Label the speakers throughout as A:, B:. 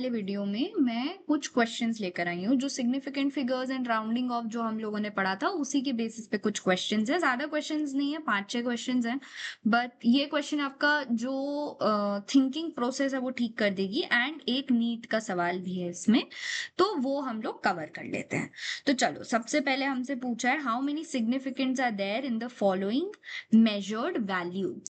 A: वाले वीडियो में मैं कुछ क्वेश्चंस लेकर आई हूँ जो significant figures and rounding off जो हम लोगों ने पढ़ा था उसी के बेसिस पे कुछ क्वेश्चंस है। ज्यादा क्वेश्चंस नहीं है, 5-6 क्वेश्चंस हैं। बट ये क्वेश्चन आपका जो थिंकिंग प्रोसेस है वो ठीक कर देगी एंड एक नीट का सवाल भी है इसमें, तो वो हम लोग कवर कर लेते हैं। तो चलो, सबसे पहले हमसे पूछा है how many significants are there in the following measured values.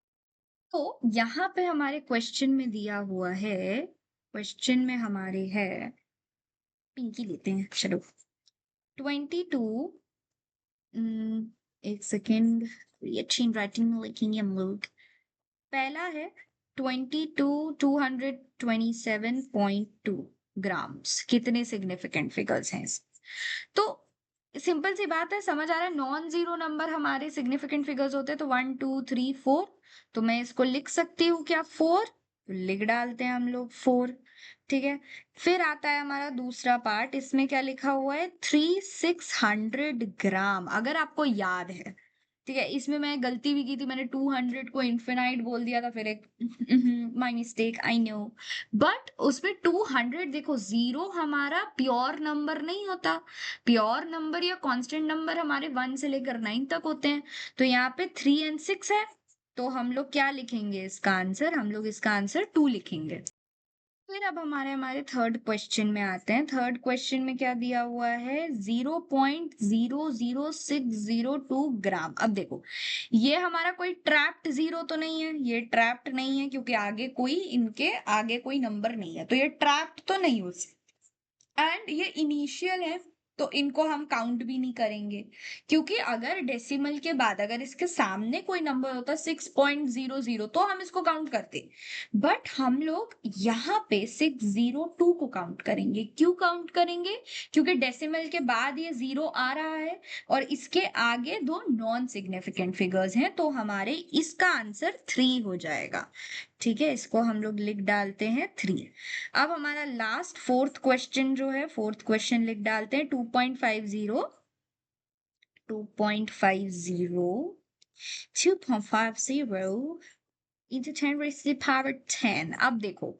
A: तो यहाँ पे हमारे क्वेश्चन में दिया हुआ है, क्वेश्चन में हमारे है, पिंकी लेते हैं चलो। 22, एक सेकेंड, अच्छी राइटिंग में लिखेंगे हम लोग। पहला है 22,227.2 ग्राम्स। कितने सिग्निफिकेंट फिगर्स हैं तो सिंपल सी बात है, समझ आ रहा है। नॉन जीरो नंबर हमारे सिग्निफिकेंट फिगर्स होते हैं, तो 1 2 3 4। तो मैं इसको लिख सकती हूँ क्या, 4। लिख डालते हैं हम लोग 4। ठीक है। फिर आता है हमारा दूसरा पार्ट, इसमें क्या लिखा हुआ है, 3600 ग्राम। अगर आपको याद है, ठीक है, इसमें मैं गलती भी की थी, मैंने 200 को इन्फिनाइट बोल दिया था, फिर एक my mistake, I know. But उसमें 200 देखो, जीरो हमारा प्योर नंबर नहीं होता। प्योर नंबर या कांस्टेंट नंबर हमारे 1 से लेकर 9 तक होते हैं। तो यहाँ पे 3 और 6 है, तो हम लोग क्या लिखेंगे इसका आंसर, हम लोग इसका आंसर 2 लिखेंगे। फिर अब हमारे हमारे थर्ड क्वेश्चन में आते हैं। थर्ड क्वेश्चन में क्या दिया हुआ है, 0.00602 ग्राम। अब देखो, ये हमारा कोई ट्रैप्ड जीरो तो नहीं है, ये ट्रैप्ड नहीं है क्योंकि आगे कोई, इनके आगे कोई नंबर नहीं है, तो ये ट्रैप्ड तो नहीं हो सकता। एंड ये इनिशियल है, तो इनको हम काउंट भी नहीं करेंगे, क्योंकि अगर डेसिमल के बाद अगर इसके सामने कोई नंबर होता 6.00, तो हम इसको काउंट करते। बट हम लोग यहाँ पे 602 को काउंट करेंगे। क्यों काउंट करेंगे, क्योंकि डेसिमल के बाद ये जीरो आ रहा है और इसके आगे दो नॉन सिग्निफिकेंट फिगर्स हैं, तो हमारे इसका आंसर 3 हो जाएगा। ठीक है, इसको हम लोग लिख डालते हैं 3। अब हमारा लास्ट फोर्थ क्वेश्चन जो है, फोर्थ क्वेश्चन लिख डालते हैं 2.50, 2.50, 2.50 into 10 raised to the power 10। अब देखो,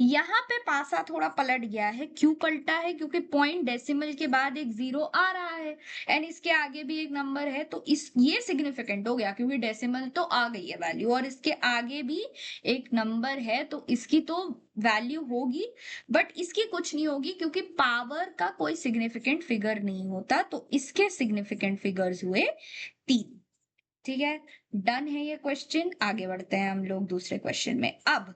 A: यहाँ पे पासा थोड़ा पलट गया है। क्यों पलटा है, क्योंकि पॉइंट डेसिमल के बाद एक जीरो आ रहा है एंड इसके आगे भी एक नंबर है, तो इस ये सिग्निफिकेंट हो गया क्योंकि डेसिमल तो आ गई है वैल्यू और इसके आगे भी एक नंबर है, तो इसकी तो वैल्यू होगी। बट इसकी कुछ नहीं होगी क्योंकि पावर का कोई सिग्निफिकेंट फिगर नहीं होता, तो इसके सिग्निफिकेंट फिगर्स हुए 3। ठीक है, डन है ये क्वेश्चन। आगे बढ़ते हैं हम लोग दूसरे क्वेश्चन में। अब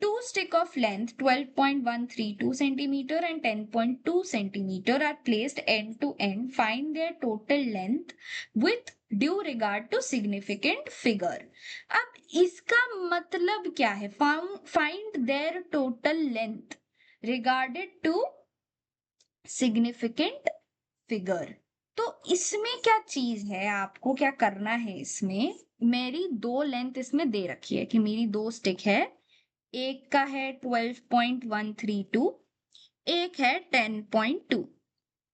A: two stick of length 12.132 centimetre and 10.2 centimetre are placed end to end, find their total length with due regard to significant figure. अब इसका मतलब क्या है, find their total length regarded to significant figure. तो इसमें क्या चीज है, आपको क्या करना है, इसमें मेरी दो लेंथ इसमें दे रखी है कि मेरी दो स्टिक है। एक का है 12.132, एक है 10.2।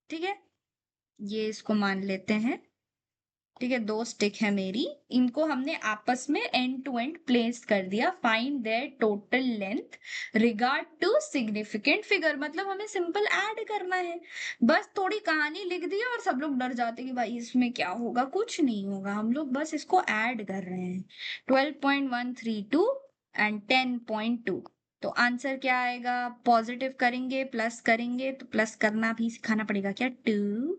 A: ठीक है, ये इसको मान लेते हैं। ठीक है, दो स्टिक है मेरी, इनको हमने आपस में एंड टू एंड प्लेस कर दिया। Find their total length regard to significant figure, मतलब हमें सिंपल ऐड करना है। बस थोड़ी कहानी लिख दी और सब लोग डर जाते कि भाई इसमें क्या होगा, कुछ नहीं होगा, हम लोग बस इसको ऐड कर रहे हैं। 12.132 एंड 10.2, तो आंसर क्या आएगा, पॉजिटिव करेंगे, प्लस करेंगे, तो प्लस करना भी सिखाना पड़ेगा क्या, 2।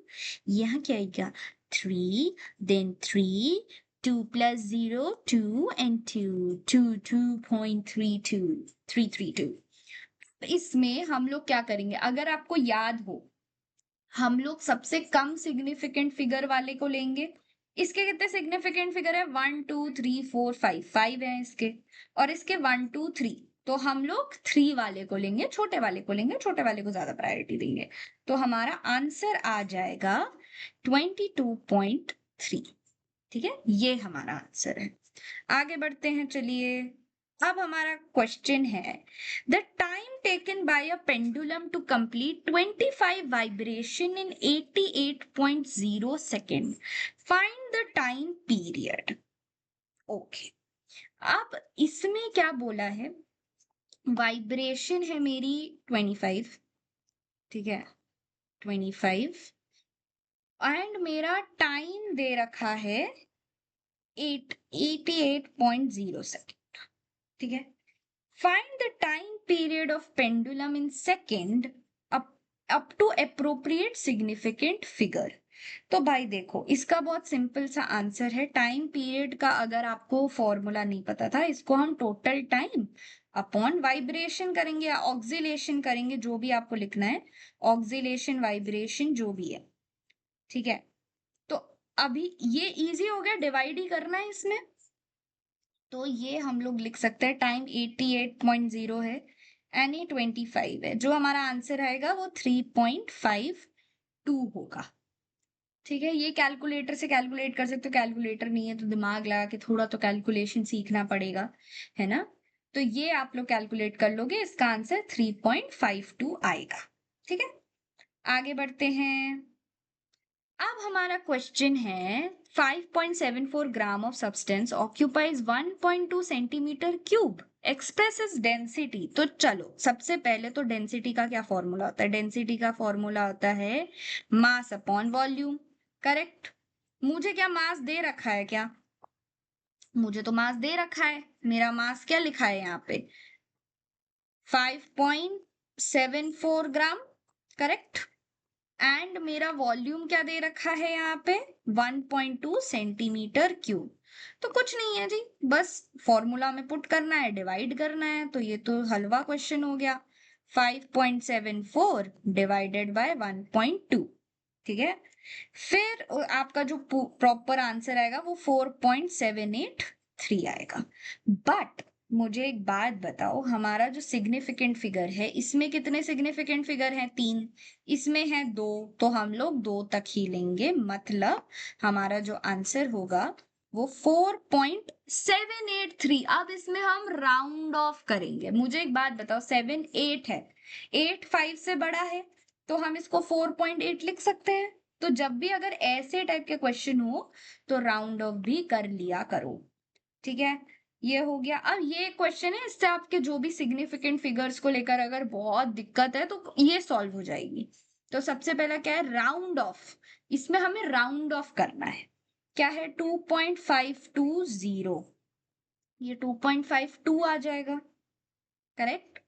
A: यहाँ क्या आएगा, 3, then 3, 2 plus 0, 2 and 2, 2.32, 332। इसमें हम लोग क्या करेंगे, अगर आपको याद हो, हम लोग सबसे कम सिग्निफिकेंट फिगर वाले को लेंगे। इसके कितने सिग्निफिकेंट फिगर है, 1 2 3 4 5, 5 है इसके, और इसके 1 2 3, तो हम लोग 3 वाले को लेंगे, छोटे वाले को लेंगे, छोटे वाले को ज्यादा प्रायोरिटी देंगे। तो हमारा आंसर आ जाएगा 22.3। ठीक है, ये हमारा आंसर है। आगे बढ़ते हैं, चलिए। अब हमारा क्वेश्चन है, the time taken by a pendulum to complete 25 vibration in 88.0 second, find the time period. Okay, अब इसमें क्या बोला है, वाइब्रेशन है मेरी 25, ठीक है, 25, एंड मेरा टाइम दे रखा है 88.0 सेकेंड, ठीक है। Find the time period of pendulum in second up to appropriate significant figure. तो भाई देखो, इसका बहुत सिंपल सा आंसर है। टाइम पीरियड का अगर आपको फॉर्मूला नहीं पता था, इसको हम टोटल टाइम अपॉन वाइब्रेशन करेंगे या ऑक्सिलेशन करेंगे, जो भी आपको लिखना है, ऑक्सिलेशन वाइब्रेशन जो भी है, ठीक है। तो अभी ये इजी हो गया, डिवाइड ही करना है इसमें। तो ये हम लोग लिख सकते हैं, टाइम 88.0 है, एन ए 25 है, जो हमारा आंसर आएगा वो 3.52 होगा, ठीक है। ये कैलकुलेटर से कैलकुलेट कर सकते हो, कैलकुलेटर नहीं है तो दिमाग लगा के थोड़ा तो कैलकुलेशन सीखना पड़ेगा, है ना। तो ये आप लोग कैलकुलेट कर लोगे, इसका आंसर 3.52 आएगा, ठीक है। आगे बढ़ते हैं। अब हमारा क्वेश्चन है 5.74 gram of substance occupies 1.2 centimetre cube, expresses density. तो चलो सबसे पहले तो डेंसिटी का क्या फॉर्मूला होता है? डेंसिटी का फॉर्मूला होता है मास अपॉन वॉल्यूम, करेक्ट। मुझे क्या मास दे रखा है? क्या मुझे तो मास दे रखा है, मेरा मास क्या लिखा है यहाँ पे? 5.74 ग्राम, करेक्ट। एंड मेरा वॉल्यूम क्या दे रखा है यहाँ पे? 1.2 सेंटीमीटर क्यूब। तो कुछ नहीं है जी, बस फॉर्मूला में पुट करना है, डिवाइड करना है। तो ये तो हलवा क्वेश्चन हो गया, 5.74 डिवाइडेड बाय 1.2, ठीक है। फिर आपका जो प्रॉपर आंसर आएगा वो 4.783 आएगा। बट मुझे एक बात बताओ, हमारा जो सिग्निफिकेंट फिगर है, इसमें कितने सिग्निफिकेंट फिगर हैं? 3, इसमें है 2, तो हम लोग 2 तक ही लेंगे। मतलब हमारा जो आंसर होगा वो 4.783। अब इसमें हम राउंड ऑफ करेंगे। मुझे एक बात बताओ, 7 8 है, 8 5 से बड़ा है, तो हम इसको 4.8 लिख सकते हैं। तो जब भी अगर ऐसे टाइप के क्वेश्चन हो तो राउंड ऑफ भी कर लिया करो, ठीक है। ये हो गया। अब ये क्वेश्चन है, इससे आपके जो भी सिग्निफिकेंट फिगर्स को लेकर अगर बहुत दिक्कत है तो ये सॉल्व हो जाएगी। तो सबसे पहला क्या है? Round of. इसमें हमें राउंड ऑफ करना है। क्या है? 2.520, ये 2.52 आ जाएगा, करेक्ट,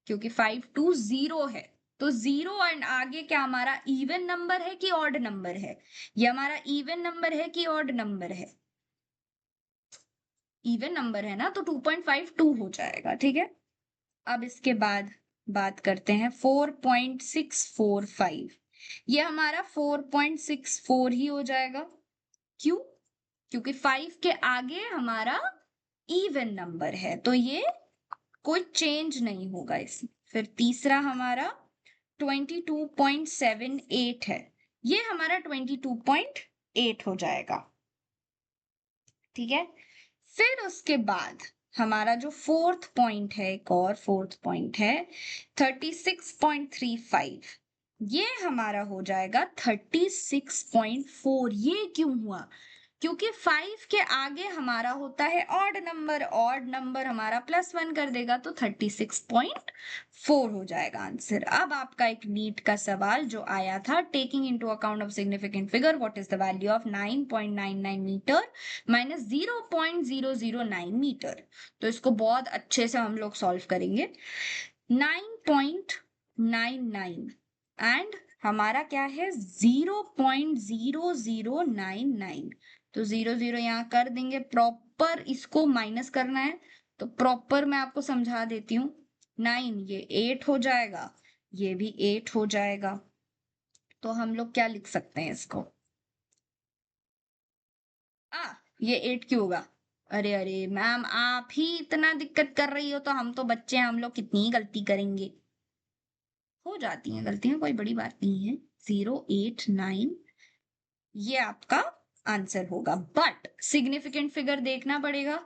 A: क्योंकि 520 है। तो 0 एंड आगे क्या हमारा इवन नंबर है कि ऑड नंबर है? ये हमारा इवन नंबर है कि ऑड नंबर है? इवन नंबर है ना, तो 2.52 हो जाएगा, ठीक है। अब इसके बाद बात करते हैं 4.645। ये हमारा 4.64 ही हो जाएगा। क्यों? क्योंकि 5 के आगे हमारा इवन नंबर है, तो ये कोई चेंज नहीं होगा इसमें। फिर तीसरा हमारा 22.78 है, ये हमारा 22.8 हो जाएगा, ठीक है। फिर उसके बाद हमारा जो फोर्थ पॉइंट है, एक और फोर्थ पॉइंट है 36.35, ये हमारा हो जाएगा 36.4। ये क्यों हुआ? क्योंकि 5 के आगे हमारा होता है ऑड नंबर, ऑड नंबर हमारा +1 कर देगा, तो 36.4 हो जाएगा आंसर। अब आपका एक नीट का सवाल जो आया था, taking into account of significant figure what is the value of 9.99 metre minus 0.009 metre. तो इसको बहुत अच्छे से हम लोग सॉल्व करेंगे। 9.99 एंड हमारा क्या है? 0.0099। तो 0 0 यहाँ कर देंगे, प्रॉपर इसको माइनस करना है, तो प्रॉपर मैं आपको समझा देती हूँ। 9 ये 8 हो जाएगा, ये भी 8 हो जाएगा। तो हम लोग क्या लिख सकते हैं इसको? ये 8 क्यों होगा? अरे अरे मैम, आप ही इतना दिक्कत कर रही हो तो हम तो बच्चे हैं, हम लोग कितनी गलती करेंगे। हो जाती हैं गलतियां, कोई बड़ी बात नहीं है। 0.89 ये आपका आंसर होगा। बट सिग्निफिकेंट फिगर देखना पड़ेगा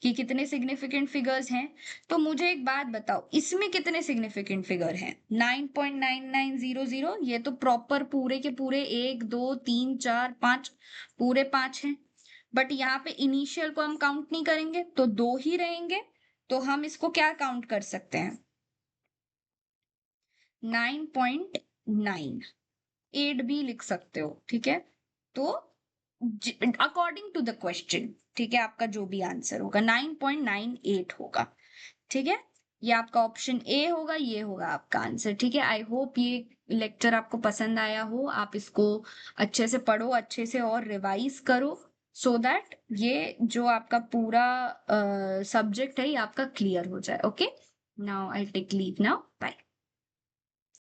A: कि कितने सिग्निफिकेंट फिगर्स हैं। तो मुझे एक बात बताओ, इसमें कितने सिग्निफिकेंट फिगर हैं? 9.9900, ये तो प्रॉपर पूरे के पूरे 1 2 3 4 5 पूरे 5 हैं। बट यहाँ पे इनिशियल को हम काउंट नहीं करेंगे, तो 2 ही रहेंगे। तो हम इसको क्या काउंट कर सकते हैं? 9.9, 8 भी लिख सकते हो, ठीक है? तो अकॉर्डिंग टू द क्वेश्चन, ठीक है, आपका जो भी आंसर होगा 9.98 होगा, ठीक है? ये आपका ऑप्शन ए होगा, ये होगा आपका आंसर, ठीक है? आई होप ये लेक्चर आपको पसंद आया हो, आप इसको अच्छे से पढ़ो, अच्छे से और रिवाइज करो, सो दैट ये जो आपका पूरा सब्जेक्ट है ये आपका क्लियर हो जाए। Okay, now I take leave now, bye.